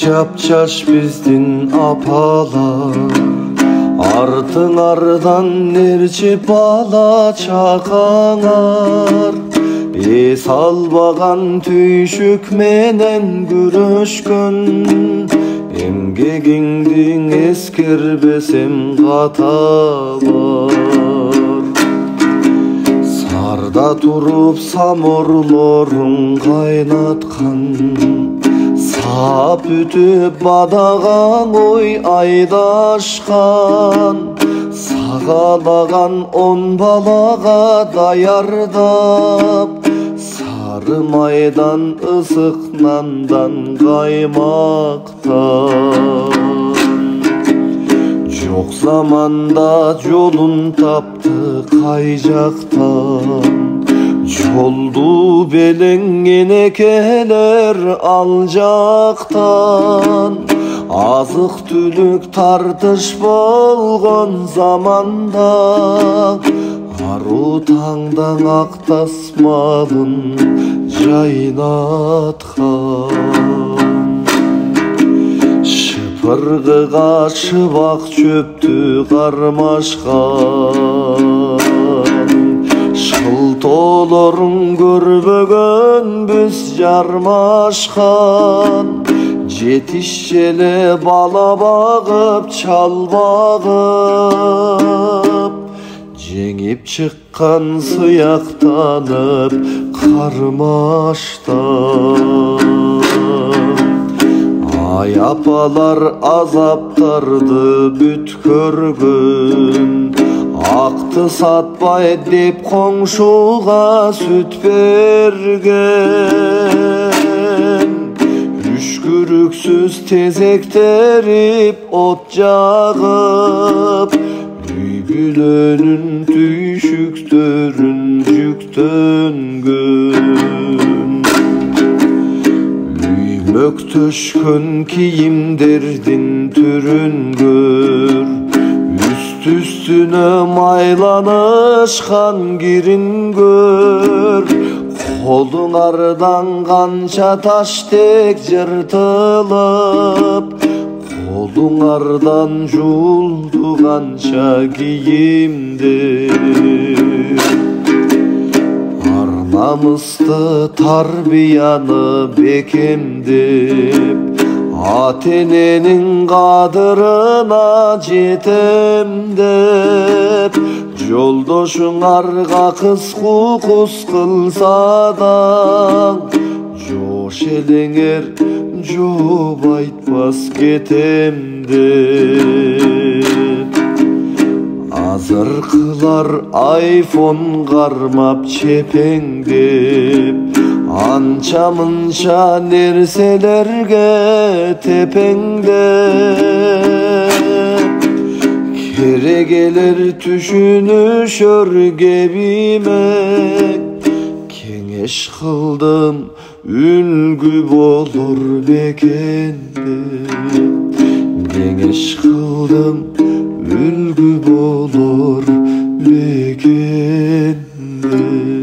жапжаш биздин апалар, артыңардан нерчип бала чакаңар. Эс албаган түйшүк менен күрөшкөн, эмгегиңдин эскербесем ката бар. Сарда туруп саморлорун кайнаткан, сап ütүп бадаган ой айдашкан. Сагалаган 10 балага даярдап, сары майдан ысык нандан каймактан. Жок заманда жолун тапты кай жактан, жолду белеңген экелер ал жактан. Азык түлүк тартыш болгон заманда, ару таңдаң ак тасмалын жайнаткан. Шыпыргыга шыбак чөптү кармашкан, шылтоолорун көрбөгөнбүз жармашкан. Жетиш эле бала багып, чал багып, жеңип чыккан сыяктанып кармаштан. Ай апалар азаптарды бүт көргөн, акты сатпай деп коңшуга сүт берген. Үшкүрүксүз тезектерип от жагып, үй бүлөнүн түйшүктөрүн жүктөнгөн. Үймөк төшкөн кийимдердин түрүн көр, үстүнө майланышкан кирин көр. Колуңардан канча таштек жыртылып, колуңардан жуулду канча кийимдер. Ар намысты тарбияны бекемдеп, ата эненин кадырына жетем деп. Жолдошуңарга кыс кылса да, жош элеңер жооп айтпас кетем деп. Азыркылар айфон кармап чепеңдеп, анча мынча нерселерге тепеңдеп. Керегелер түшүнүшөр кебимек, кеңеш кылдым үлгү болор бекен деп. Кеңеш кылдым үлгү болор бекен деп.